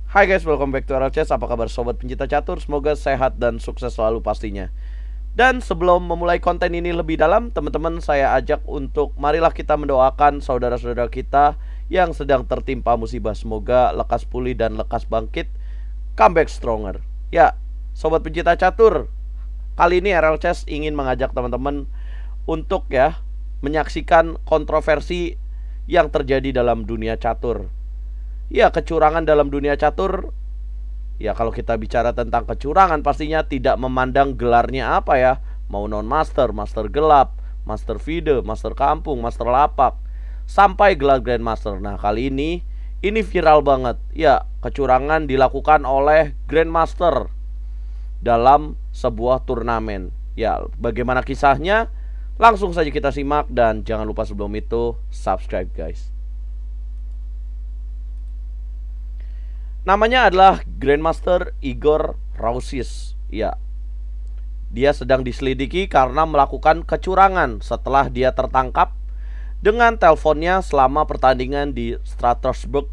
Hai guys, welcome back to RLCS. Apa kabar sobat pencinta catur? Semoga sehat dan sukses selalu pastinya. Dan sebelum memulai konten ini lebih dalam, teman-teman saya ajak untuk marilah kita mendoakan saudara-saudara kita yang sedang tertimpa musibah. Semoga lekas pulih dan lekas bangkit, comeback stronger. Ya, sobat pencinta catur, kali ini RLCS ingin mengajak teman-teman untuk menyaksikan kontroversi yang terjadi dalam dunia catur. Ya, kecurangan dalam dunia catur. Ya, kalau kita bicara tentang kecurangan pastinya tidak memandang gelarnya apa ya. Mau non-master, master gelap, master fide, master kampung, master lapak, sampai gelar grandmaster. Nah, kali ini viral banget. Ya, kecurangan dilakukan oleh grandmaster dalam sebuah turnamen. Ya, bagaimana kisahnya? Langsung saja kita simak dan jangan lupa sebelum itu subscribe guys. Namanya adalah Grandmaster Igor Rausis. Ya, dia sedang diselidiki karena melakukan kecurangan setelah dia tertangkap dengan teleponnya selama pertandingan di Strasbourg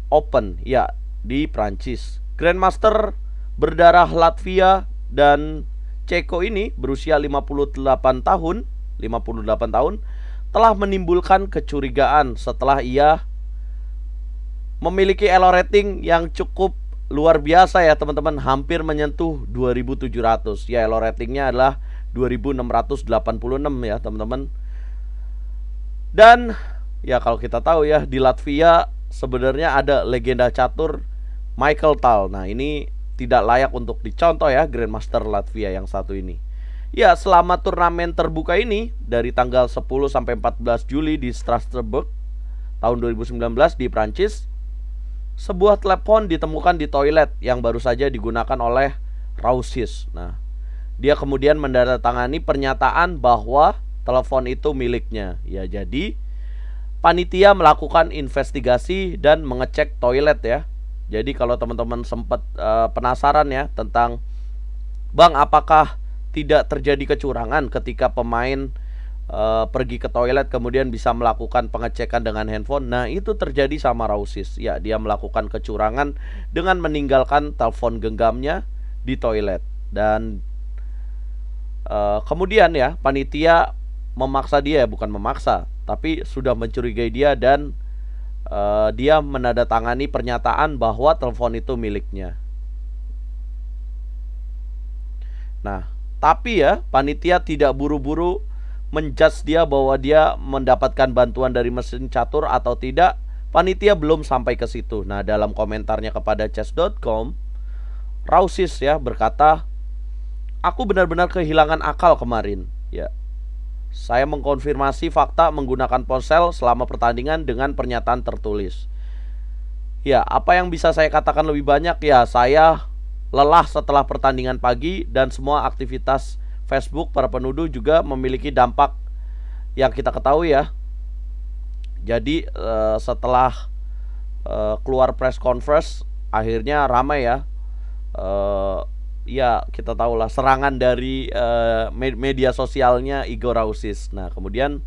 Open, ya, di Prancis. Grandmaster berdarah Latvia dan Ceko ini berusia 58 tahun telah menimbulkan kecurigaan setelah ia memiliki elo rating yang cukup luar biasa ya teman-teman, hampir menyentuh 2700. Ya, elo ratingnya adalah 2686 ya teman-teman. Dan ya kalau kita tahu ya, di Latvia sebenarnya ada legenda catur Michael Tal. Nah, ini tidak layak untuk dicontoh ya, Grandmaster Latvia yang satu ini. Ya, selama turnamen terbuka ini dari tanggal 10 sampai 14 Juli di Strasbourg tahun 2019 di Prancis, sebuah telepon ditemukan di toilet yang baru saja digunakan oleh Rausis. Nah, dia kemudian menandatangani pernyataan bahwa telepon itu miliknya. Ya, jadi panitia melakukan investigasi dan mengecek toilet ya. Jadi kalau teman-teman sempat penasaran ya tentang, Bang, apakah tidak terjadi kecurangan ketika pemain pergi ke toilet kemudian bisa melakukan pengecekan dengan handphone? Nah, itu terjadi sama Rausis. Ya, dia melakukan kecurangan dengan meninggalkan telepon genggamnya di toilet. Dan kemudian ya, panitia memaksa dia, bukan memaksa, tapi sudah mencurigai dia dan dia menandatangani pernyataan bahwa telepon itu miliknya. Nah, tapi ya, panitia tidak buru-buru menjudge dia bahwa dia mendapatkan bantuan dari mesin catur atau tidak. Panitia belum sampai ke situ. Nah, dalam komentarnya kepada chess.com, Rausis ya berkata, "Aku benar-benar kehilangan akal kemarin. Ya, saya mengkonfirmasi fakta menggunakan ponsel selama pertandingan dengan pernyataan tertulis. Ya, apa yang bisa saya katakan lebih banyak? Ya, saya lelah setelah pertandingan pagi dan semua aktivitas Facebook para penuduh juga memiliki dampak yang kita ketahui ya. Jadi setelah keluar press conference, akhirnya ramai ya. Ya, kita tahulah serangan dari media sosialnya Igor Rausis. Nah, kemudian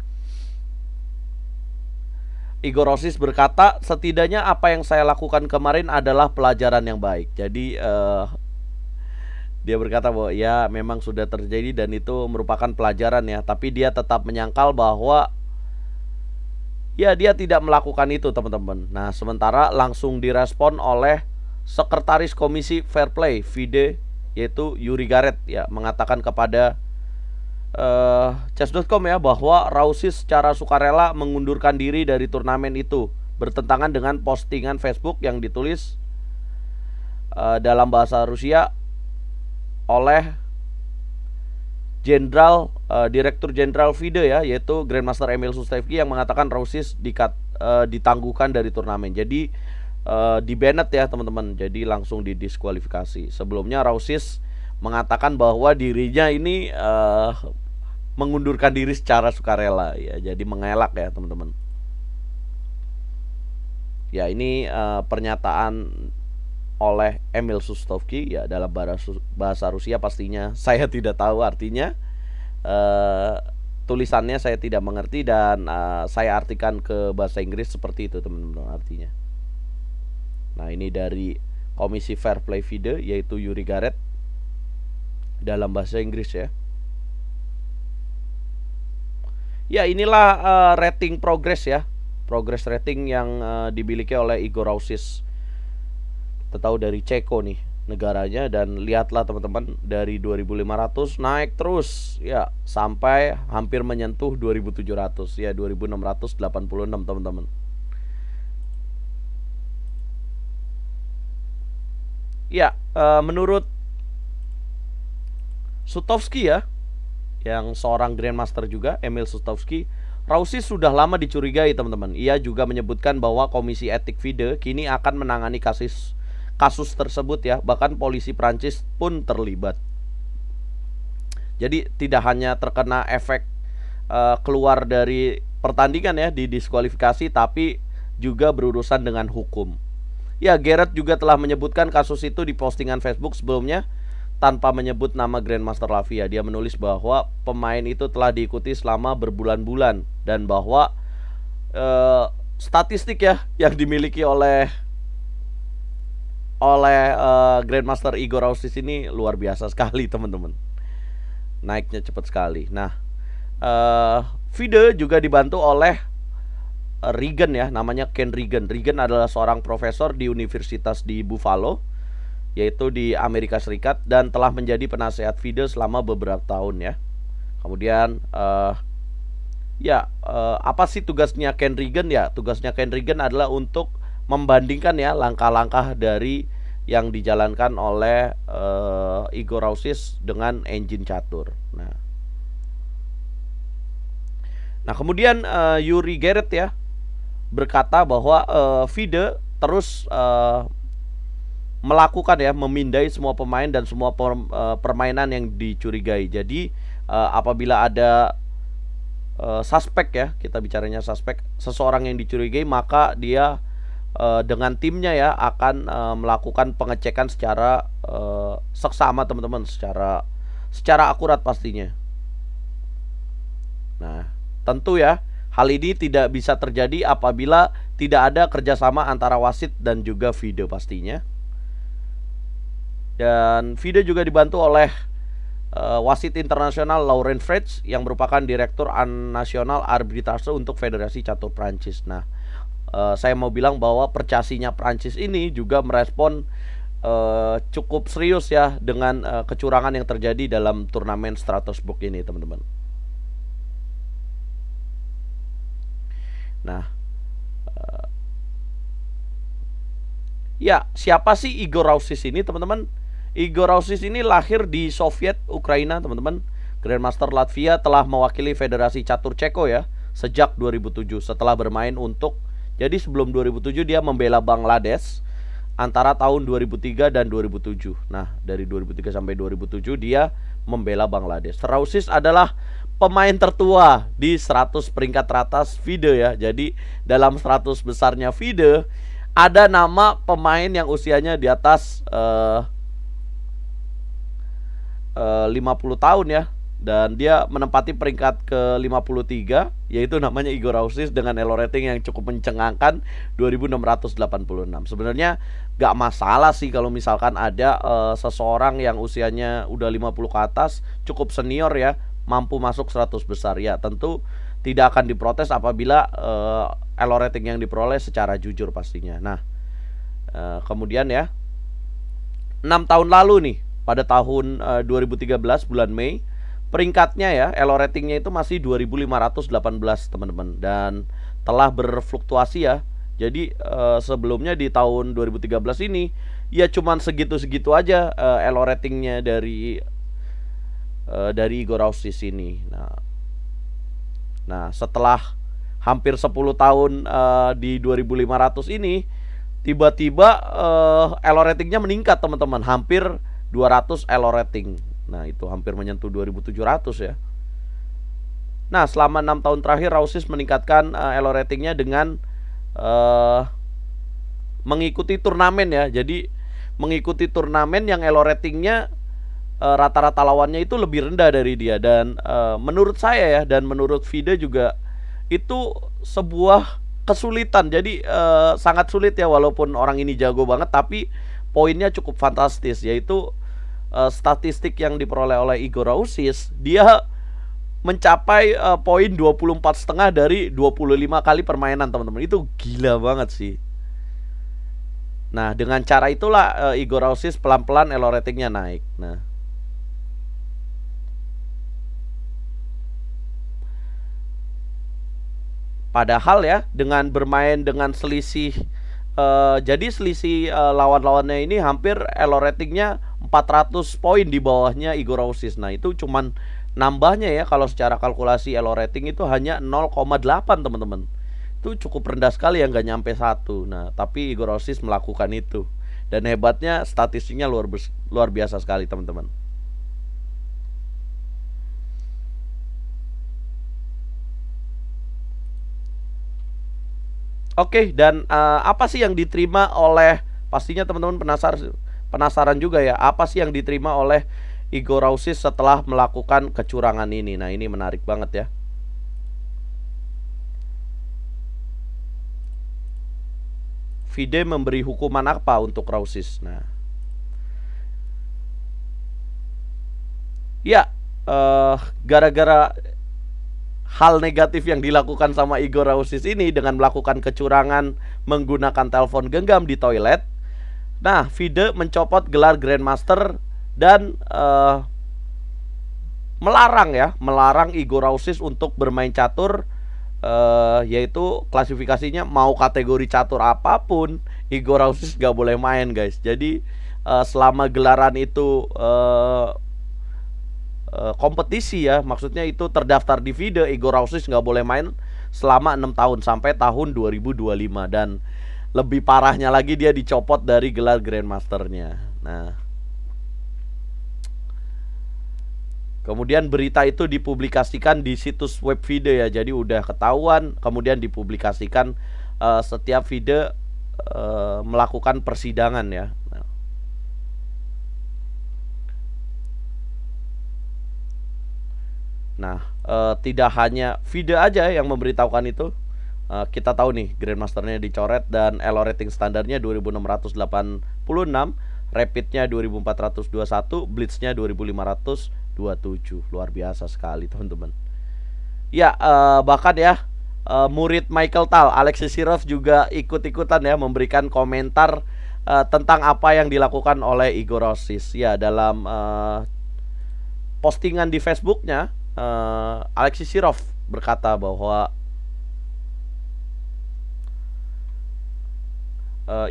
Igor Rausis berkata, setidaknya apa yang saya lakukan kemarin adalah pelajaran yang baik. Jadi dia berkata bahwa ya memang sudah terjadi dan itu merupakan pelajaran ya. Tapi dia tetap menyangkal bahwa ya dia tidak melakukan itu teman-teman. Nah, sementara langsung direspon oleh Sekretaris Komisi Fair Play FIDE, yaitu Yuri Garet ya, mengatakan kepada chess.com ya bahwa Rausis secara sukarela mengundurkan diri dari turnamen itu, bertentangan dengan postingan Facebook yang ditulis dalam bahasa Rusia oleh Direktur Jenderal FIDE ya, yaitu Grandmaster Emil Sustevki, yang mengatakan Rausis ditangguhkan dari turnamen. Jadi di banned ya teman-teman. Jadi langsung didiskualifikasi. Sebelumnya Rausis mengatakan bahwa dirinya ini mengundurkan diri secara sukarela ya. Jadi mengelak ya teman-teman. Ya, ini pernyataan oleh Emil Sustovki ya, dalam bahasa Rusia pastinya saya tidak tahu artinya. Tulisannya saya tidak mengerti dan saya artikan ke bahasa Inggris seperti itu teman-teman artinya. Nah, ini dari Komisi Fair Play FIDE, yaitu Uri Garrett dalam bahasa Inggris ya. Ya, inilah rating progress ya. Progress rating yang dimiliki oleh Igor Rausis. Kita tahu dari Ceko nih negaranya, dan lihatlah teman-teman, dari 2500 naik terus ya sampai hampir menyentuh 2700 ya, 2686 teman-teman. Ya, menurut Sutovsky ya, yang seorang Grandmaster juga, Emil Sutovsky, Rausis sudah lama dicurigai teman-teman. Ia juga menyebutkan bahwa Komisi Etik FIDE kini akan menangani kasus tersebut ya. Bahkan polisi Prancis pun terlibat. Jadi tidak hanya terkena efek keluar dari pertandingan ya, didiskualifikasi, tapi juga berurusan dengan hukum. Ya, Garrett juga telah menyebutkan kasus itu di postingan Facebook sebelumnya tanpa menyebut nama Grandmaster Lavia. Dia menulis bahwa pemain itu telah diikuti selama berbulan-bulan, dan bahwa statistik ya yang dimiliki oleh Grandmaster Igor Rausis ini luar biasa sekali teman-teman. Naiknya cepat sekali. Nah, FIDE juga dibantu oleh Regan ya, namanya Ken Regan. Regan adalah seorang profesor di Universitas di Buffalo, yaitu di Amerika Serikat, dan telah menjadi penasehat FIDE selama beberapa tahun ya. Kemudian apa sih tugasnya Ken Regan ya? Tugasnya Ken Regan adalah untuk membandingkan ya langkah-langkah dari yang dijalankan oleh Igor Rausis dengan engine catur. Nah kemudian Uri Garrett ya berkata bahwa FIDE terus melakukan ya, memindai semua pemain dan semua permainan yang dicurigai. Jadi apabila ada suspek ya, kita bicaranya suspek, seseorang yang dicurigai, maka dia dengan timnya ya akan melakukan pengecekan secara seksama teman-teman, secara akurat pastinya. Nah tentu ya, hal ini tidak bisa terjadi apabila tidak ada kerjasama antara wasit dan juga FIDE pastinya. Dan FIDE juga dibantu oleh wasit internasional Laurent Fritz yang merupakan direktur nasional arbitrase untuk Federasi Catur Prancis. Nah, saya mau bilang bahwa percasinya Prancis ini juga merespon cukup serius ya dengan kecurangan yang terjadi dalam turnamen Strasbourg ini, teman-teman. Nah, ya, siapa sih Igor Rausis ini, teman-teman? Igor Rausis ini lahir di Soviet Ukraina, teman-teman. Grandmaster Latvia, telah mewakili Federasi Catur Ceko ya sejak 2007 setelah bermain untuk, jadi sebelum 2007 dia membela Bangladesh antara tahun 2003 dan 2007. Nah, dari 2003 sampai 2007 dia membela Bangladesh. Rausis adalah pemain tertua di 100 peringkat teratas FIDE ya. Jadi dalam 100 besarnya FIDE ada nama pemain yang usianya di atas 50 tahun ya, dan dia menempati peringkat ke-53, yaitu namanya Igor Rausis dengan elo rating yang cukup mencengangkan 2686. Sebenarnya gak masalah sih kalau misalkan ada seseorang yang usianya udah 50 ke atas, cukup senior ya, mampu masuk 100 besar ya. Tentu tidak akan diprotes apabila elo rating yang diperoleh secara jujur pastinya. Nah, kemudian ya, 6 tahun lalu nih, pada tahun 2013 bulan Mei, peringkatnya ya, elo ratingnya itu masih 2518 teman-teman, dan telah berfluktuasi ya. Jadi sebelumnya di tahun 2013 ini ya cuman segitu-segitu aja elo ratingnya dari Igor Rausis ini. Nah setelah hampir 10 tahun di 2500 ini, tiba-tiba elo ratingnya meningkat teman-teman, hampir 200 elo rating. Nah itu hampir menyentuh 2700 ya. Nah selama 6 tahun terakhir Rausis meningkatkan elo ratingnya dengan mengikuti turnamen ya. Jadi mengikuti turnamen yang elo ratingnya rata-rata lawannya itu lebih rendah dari dia. Dan menurut saya ya, dan menurut FIDE juga, itu sebuah kesulitan. Jadi sangat sulit ya, walaupun orang ini jago banget, tapi poinnya cukup fantastis, yaitu statistik yang diperoleh oleh Igor Rausis. Dia mencapai poin 24,5 dari 25 kali permainan, teman-teman. Itu gila banget sih. Nah, dengan cara itulah Igor Rausis pelan-pelan elo ratingnya naik. Nah, padahal ya, dengan bermain dengan selisih jadi selisih lawan-lawannya ini hampir elo ratingnya 400 poin di bawahnya Igor Rausis. Nah, itu cuman nambahnya ya, kalau secara kalkulasi elo rating itu hanya 0,8, teman-teman. Itu cukup rendah sekali ya, nggak nyampe 1. Nah, tapi Igor Rausis melakukan itu. Dan hebatnya statistiknya luar biasa sekali, teman-teman. Oke, dan apa sih yang diterima oleh, pastinya teman-teman penasaran juga ya, apa sih yang diterima oleh Igor Rausis setelah melakukan kecurangan ini? Nah, ini menarik banget ya. FIDE memberi hukuman apa untuk Rausis? Nah, ya, gara-gara hal negatif yang dilakukan sama Igor Rausis ini dengan melakukan kecurangan menggunakan telepon genggam di toilet. Nah, FIDE mencopot gelar Grandmaster dan melarang Igor Rausis untuk bermain catur, yaitu klasifikasinya mau kategori catur apapun, Igor Rausis gak boleh main, guys. Jadi selama gelaran itu kompetisi ya, maksudnya itu terdaftar di FIDE, Igor Rausis nggak boleh main selama 6 tahun sampai tahun 2025. Dan lebih parahnya lagi, dia dicopot dari gelar Grandmasternya. Nah, kemudian berita itu dipublikasikan di situs web FIDE ya, jadi udah ketahuan. Kemudian dipublikasikan setiap FIDE melakukan persidangan ya. Nah, tidak hanya FIDE aja yang memberitahukan itu. Kita tahu nih, Grandmasternya dicoret dan elo rating standarnya 2686, rapidnya 2421, blitznya 2527. Luar biasa sekali, teman-teman. Ya, bahkan ya, murid Michael Tal, Alexis Sirov juga ikut-ikutan ya memberikan komentar tentang apa yang dilakukan oleh Igor Rausis. Ya, dalam postingan di Facebooknya, Alexis Sirov berkata bahwa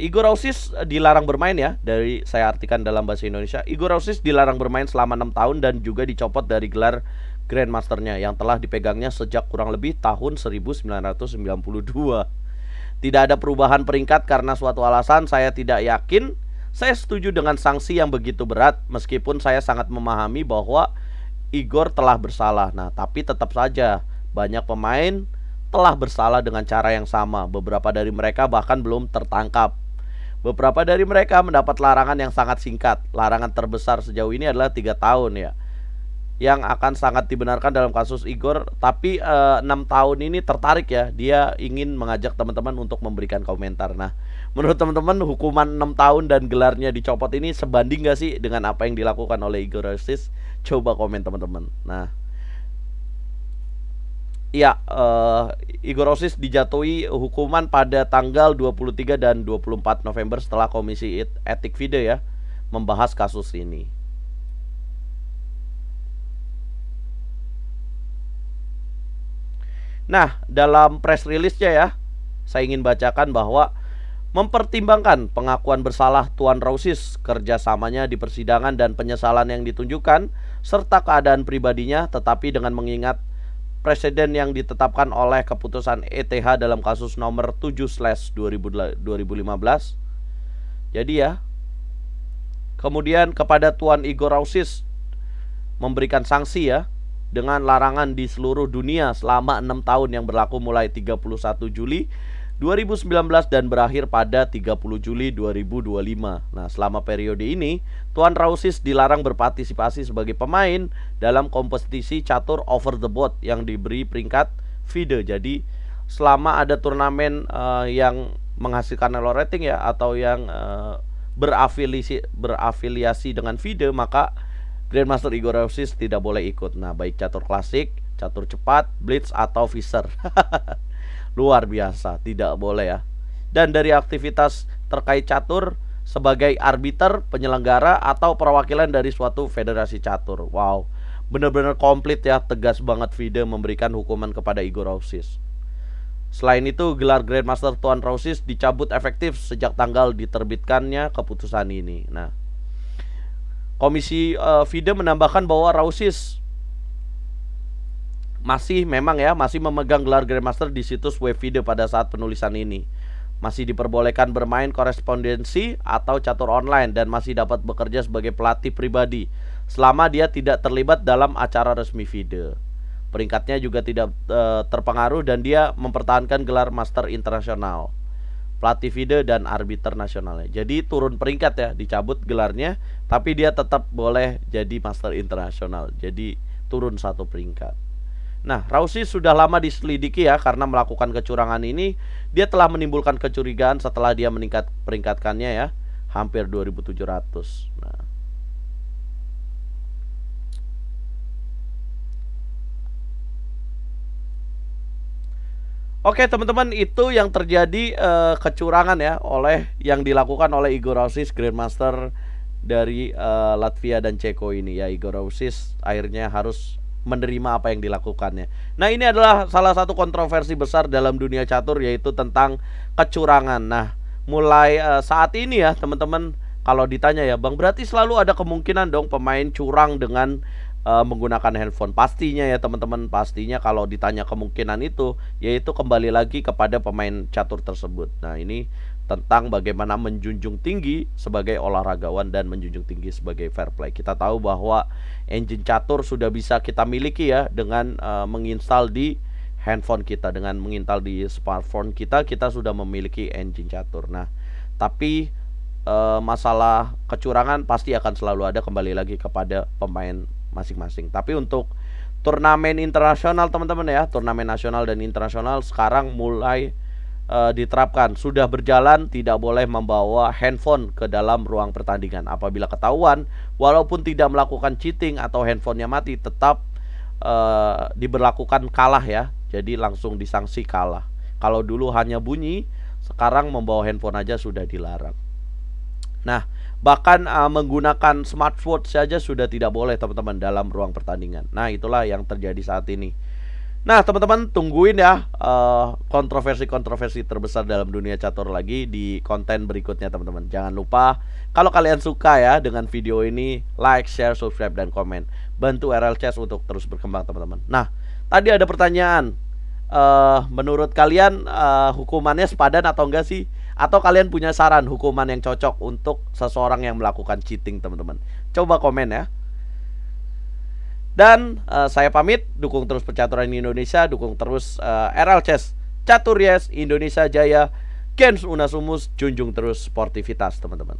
Igor Rausis dilarang bermain ya, dari saya artikan dalam bahasa Indonesia. Igor Rausis dilarang bermain selama 6 tahun dan juga dicopot dari gelar Grandmasternya yang telah dipegangnya sejak kurang lebih tahun 1992. Tidak ada perubahan peringkat karena suatu alasan, saya tidak yakin. Saya setuju dengan sanksi yang begitu berat, meskipun saya sangat memahami bahwa Igor telah bersalah. Nah, tapi tetap saja banyak pemain telah bersalah dengan cara yang sama. Beberapa dari mereka bahkan belum tertangkap. Beberapa dari mereka mendapat larangan yang sangat singkat. Larangan terbesar sejauh ini adalah 3 tahun ya, yang akan sangat dibenarkan dalam kasus Igor. Tapi 6 tahun ini tertarik ya, dia ingin mengajak teman-teman untuk memberikan komentar. Nah, menurut teman-teman, hukuman 6 tahun dan gelarnya dicopot ini sebanding gak sih dengan apa yang dilakukan oleh Igor Rausis? Coba komen, teman-teman. Nah, ya, Igor Rausis dijatuhi hukuman pada tanggal 23 dan 24 November setelah Komisi Etik FIDE ya membahas kasus ini. Nah, dalam press release-nya ya, saya ingin bacakan bahwa mempertimbangkan pengakuan bersalah Tuan Rausis, kerjasamanya di persidangan dan penyesalan yang ditunjukkan, serta keadaan pribadinya, tetapi dengan mengingat presiden yang ditetapkan oleh keputusan ETH dalam kasus nomor 7/2015. Jadi ya, kemudian kepada Tuan Igor Rausis memberikan sanksi ya, dengan larangan di seluruh dunia selama 6 tahun yang berlaku mulai 31 Juli 2019 dan berakhir pada 30 Juli 2025. Nah, selama periode ini, Tuan Rausis dilarang berpartisipasi sebagai pemain dalam kompetisi catur over the board yang diberi peringkat FIDE. Jadi, selama ada turnamen yang menghasilkan elo rating ya, atau yang berafiliasi dengan FIDE, maka Grandmaster Igor Rausis tidak boleh ikut. Nah, baik catur klasik, catur cepat, blitz atau visor. Luar biasa, tidak boleh ya. Dan dari aktivitas terkait catur sebagai arbiter, penyelenggara atau perwakilan dari suatu federasi catur. Wow, benar-benar komplit ya, tegas banget FIDE memberikan hukuman kepada Igor Rausis. Selain itu, gelar Grandmaster Tuan Rausis dicabut efektif sejak tanggal diterbitkannya keputusan ini. Nah, Komisi FIDE menambahkan bahwa Rausis masih memegang gelar Grandmaster di situs web FIDE pada saat penulisan ini. Masih diperbolehkan bermain korespondensi atau catur online dan masih dapat bekerja sebagai pelatih pribadi selama dia tidak terlibat dalam acara resmi FIDE. Peringkatnya juga tidak terpengaruh dan dia mempertahankan gelar Master Internasional, pelatih FIDE dan arbiter nasionalnya. Jadi turun peringkat ya, dicabut gelarnya, tapi dia tetap boleh jadi Master Internasional. Jadi turun satu peringkat. Nah, Rausis sudah lama diselidiki ya karena melakukan kecurangan ini. Dia telah menimbulkan kecurigaan setelah dia meningkat peringkatkannya ya, hampir 2.700. Nah, oke teman-teman, itu yang terjadi kecurangan ya yang dilakukan oleh Igor Rausis, Grandmaster dari Latvia dan Ceko ini ya. Igor Rausis akhirnya harus menerima apa yang dilakukannya. Nah, ini adalah salah satu kontroversi besar dalam dunia catur, yaitu tentang kecurangan. Nah, mulai saat ini ya teman-teman, kalau ditanya ya, Bang, berarti selalu ada kemungkinan dong pemain curang dengan menggunakan handphone. Pastinya ya teman-teman, pastinya kalau ditanya kemungkinan itu, yaitu kembali lagi kepada pemain catur tersebut. Nah, ini tentang bagaimana menjunjung tinggi sebagai olahragawan dan menjunjung tinggi sebagai fair play. Kita tahu bahwa engine catur sudah bisa kita miliki ya dengan menginstal di handphone kita, dengan menginstal di smartphone kita, kita sudah memiliki engine catur. Nah, tapi masalah kecurangan pasti akan selalu ada, kembali lagi kepada pemain masing-masing. Tapi untuk turnamen internasional teman-teman ya, turnamen nasional dan internasional sekarang mulai diterapkan, sudah berjalan, tidak boleh membawa handphone ke dalam ruang pertandingan. Apabila ketahuan, walaupun tidak melakukan cheating atau handphonenya mati, tetap diberlakukan kalah ya. Jadi langsung disanksi kalah. Kalau dulu hanya bunyi, sekarang membawa handphone aja sudah dilarang. Nah, bahkan menggunakan smartwatch saja sudah tidak boleh teman-teman dalam ruang pertandingan. Nah, itulah yang terjadi saat ini. Nah, teman-teman tungguin ya kontroversi-kontroversi terbesar dalam dunia catur lagi di konten berikutnya teman-teman. Jangan lupa kalau kalian suka ya dengan video ini, like, share, subscribe, dan komen. Bantu RL Chess untuk terus berkembang teman-teman. Nah, tadi ada pertanyaan, menurut kalian hukumannya sepadan atau enggak sih? Atau kalian punya saran hukuman yang cocok untuk seseorang yang melakukan cheating teman-teman? Coba komen ya. Dan saya pamit, dukung terus percaturan Indonesia, dukung terus RL Chess, Catur Yes, Indonesia Jaya, Gens Unasumus, junjung terus sportivitas teman-teman.